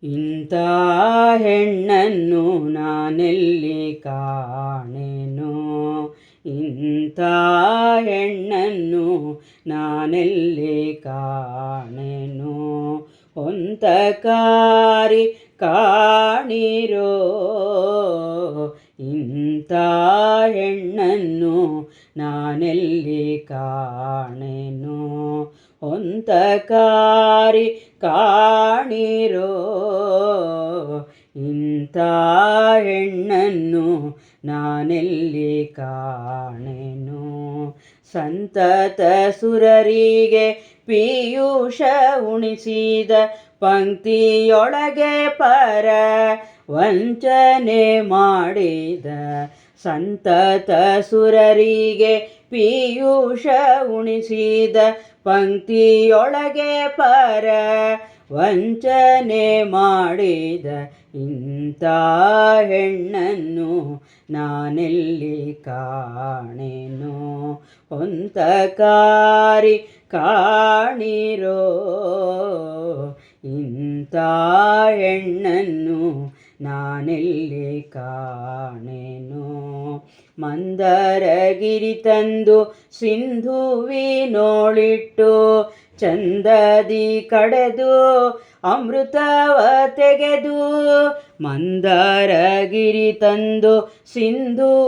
ಇಂಥ ಹೆಣ್ಣನ್ನು ನಾನೆಲ್ಲಿ ಕಾಣೆನೋ, ಇಂಥ ಹೆಣ್ಣನ್ನು ನಾನೆಲ್ಲಿ ಕಾಣೆನೋ. ಹೊಂತಕಾರಿ ಕಾಣಿರೋ ಇಂಥ ಹೆಣ್ಣನ್ನು ನಾನೆಲ್ಲಿ ಕಾಣೆನೋ. ಹೊಂತಕಾರಿ ಕಾಣಿರೋ ಇಂಥ ಹೆಣ್ಣನ್ನು ನಾನೆಲ್ಲಿ ಕಾಣೆನೋ. ಸಂತತ ಸುರರಿಗೆ ಪೀಯೂಷ ಉಣಿಸಿದ ಪಂಕ್ತಿಯೊಳಗೆ ಪರ ವಂಚನೆ ಮಾಡಿದ. ಸಂತತ ಸುರರಿಗೆ ಪೀಯೂಷ ಉಣಿಸಿದ ಪಂಕ್ತಿಯೊಳಗೆ ಪರ ವಂಚನೆ ಮಾಡಿದ. ಇಂಥ ಹೆಣ್ಣನ್ನು ನಾನೆಲ್ಲಿ ಕಾಣೆನೋ. ಹೊಂತಕಾರಿ ಕಾಣಿರೋ ಇಂಥ ಹೆಣ್ಣನ್ನು ನಾನೆಲ್ಲಿ ಕಾಣೆನೋ. ಮಂದರಗಿರಿ ತಂದು ಸಿಂಧುವಿನೋಳಿಟ್ಟು ಚಂದದಿ ಕಡೆದು ಅಮೃತವ ತೆಗೆದು. ಮಂದರಗಿರಿ ತಂದು ಸಿಂಧುವಿನೋಳಿಟ್ಟು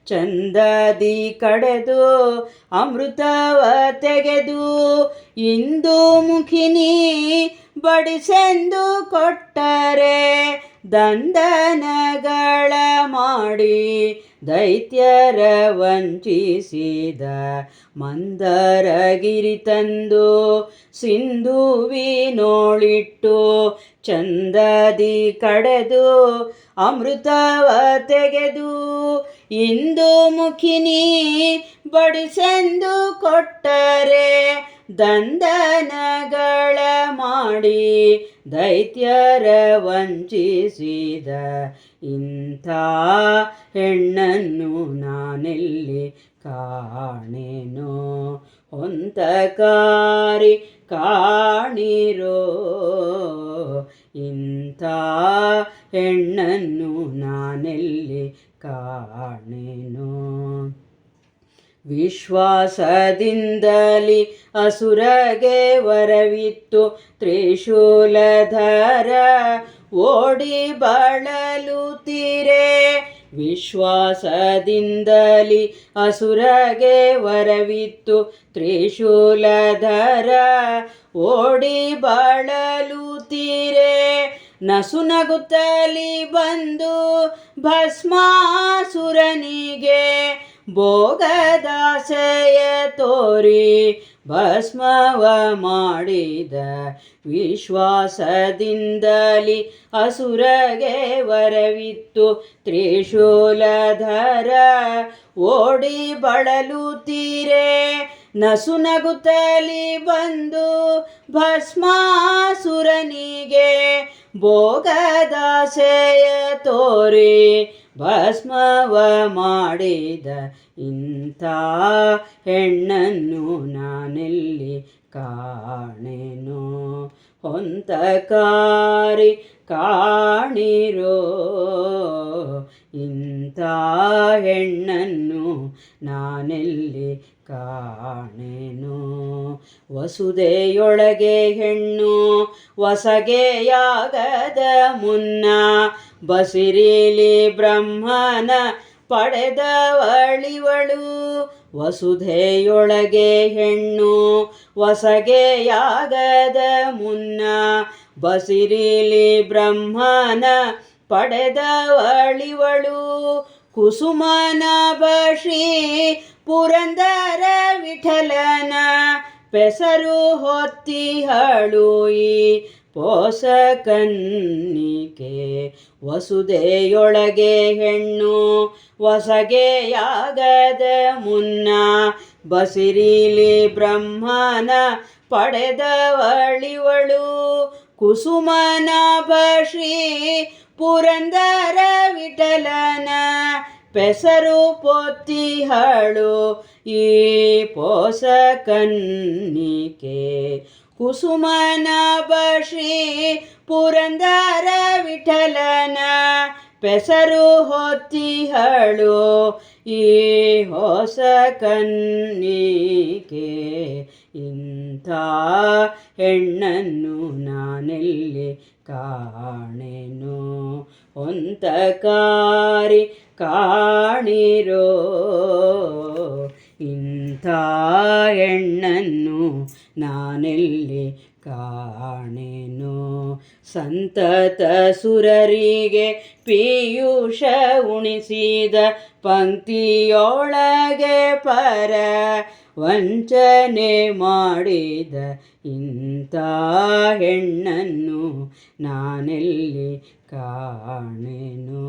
ಚಂದದಿ ಕಡೆದು ಅಮೃತವ ತೆಗೆದು. ಇಂದು ಮುಖಿನಿ ಬಡಿಸೆಂದು ಕೊಟ್ಟರೆ ದಂದನಗಳ ಮಾಡಿ ದೈತ್ಯರ ವಂಚಿಸಿದ. ಮಂದರಗಿರಿ ತಂದು ಸಿಂಧುವಿನೋಳಿಟ್ಟು ಚಂದದಿ ಕಡೆದು ಅಮೃತವ ತೆಗೆದು. ಇಂದು ಮುಖಿನಿ ಬಡಿಸೆಂದು ಕೊಟ್ಟರೆ ದಂದನಗಳ ಮಾಡಿ ದೈತ್ಯರ ವಂಚಿಸಿದ. ಇಂಥ ಹೆಣ್ಣನ್ನು ನಾನೆಲ್ಲಿ ಕಾಣೆನೋ. ಹೊಂತಕಾರಿ ಕಾಣಿರೋ ಇಂಥ ಹೆಣ್ಣನ್ನು ನಾನೆಲ್ಲಿ ಕಾಣೆನೋ. ವಿಶ್ವಾಸದಿಂದಲಿ ಅಸುರಗೆ ವರವಿತ್ತು ತ್ರಿಶೂಲಧರ ಓಡಿ ಬಳಲುತ್ತೀರೆ. ವಿಶ್ವಾಸದಿಂದಲಿ ಅಸುರಗೆ ವರವಿತ್ತು ತ್ರಿಶೂಲಧರ ಓಡಿ ಬಳಲುತ್ತೀರೆ. ನಸುನಗುತ್ತಲಿ ಬಂದು ಭಸ್ಮಾಸುರನಿಗೆ ಭೋಗದಾಸೆಯ ತೋರಿ ಭಸ್ಮವ ಮಾಡಿದ. ವಿಶ್ವಾಸದಿಂದಲಿ ಅಸುರಗೆ ವರವಿತ್ತು ತ್ರಿಶೂಲಧರ ಓಡಿ ಬಳಲುತ್ತೀರೆ. ನಸುನಗುತ್ತಲಿ ಬಂದು ಭಸ್ಮಾಸುರನಿಗೆ ಭೋಗದಾಸೆಯ ತೋರಿ ಭಸ್ಮವ ಮಾಡಿದ. ಇಂಥ ಹೆಣ್ಣನ್ನು ನಾನೆಲ್ಲಿ ಕಾಣೆನೋ. ಹೊಂತಕಾರಿ ಕಾಣಿರೋ ಇಂಥ ಹೆಣ್ಣನ್ನು ನಾನೆಲ್ಲಿ ಕಾಣೆನೋ. ವಸುದೆಯೊಳಗೆ ಹೆಣ್ಣು ವಸಗೆಯಾಗದ ಮುನ್ನ ಬಸಿರಿಲಿ ಬ್ರಹ್ಮನ ಪಡೆದವಳಿವಳು. ವಸುಧೆಯೊಳಗೆ ಹೆಣ್ಣು ವಸಗೆಯಾಗದ ಮುನ್ನ ಬಸಿರಿಲಿ ಬ್ರಹ್ಮನ ಪಡೆದವಳಿವಳು. ಕುಸುಮನ ಬಶ್ರೀ ಪುರಂದರ ವಿಠಲನ ಪೆಸರು ಹೊತ್ತಿಹಳು ಈ ಪೋಸಕನ್ನಿಕೆ. ವಸುದೆಯೊಳಗೆ ಹೆಣ್ಣು ವಸಗೆಯಾಗದ ಮುನ್ನ ಬಸಿರಿಲಿ ಬ್ರಹ್ಮನ ಪಡೆದವಳಿವಳು. ಕುಸುಮನ ಬಶ್ರೀ ಪುರಂದರ ವಿಠಲನ ಪೆಸರು ಪೊತ್ತಿಹಳು ಈ ಪೋಸಕನ್ನಿಕೆ. ಕುಸುಮನಾಭ ಶ್ರೀ ಪುರಂದರ ವಿಠಲನ ಪೆಸರು ಹೊತ್ತಿಹಳು ಈ ಹೊಸ ಕನ್ನಿಕೆ. ಇಂಥ ಹೆಣ್ಣನ್ನು ನಾನೆಲ್ಲಿ ಕಾಣೆನು, ಹೊಂತಕಾರಿ ಕಾಣಿರೋ. ಇಂಥ ಹೆಣ್ಣನ್ನು ನಾನೆಲ್ಲಿ ಕಾಣೆನು. ಸಂತತ ಸುರರಿಗೆ ಪೀಯೂಷ ಉಣಿಸಿದ ಪಂಕ್ತಿಯೊಳಗೆ ಪರ ವಂಚನೆ ಮಾಡಿದ ಇಂಥ ಹೆಣ್ಣನ್ನು ನಾನೆಲ್ಲಿ ಕಾಣೆನು.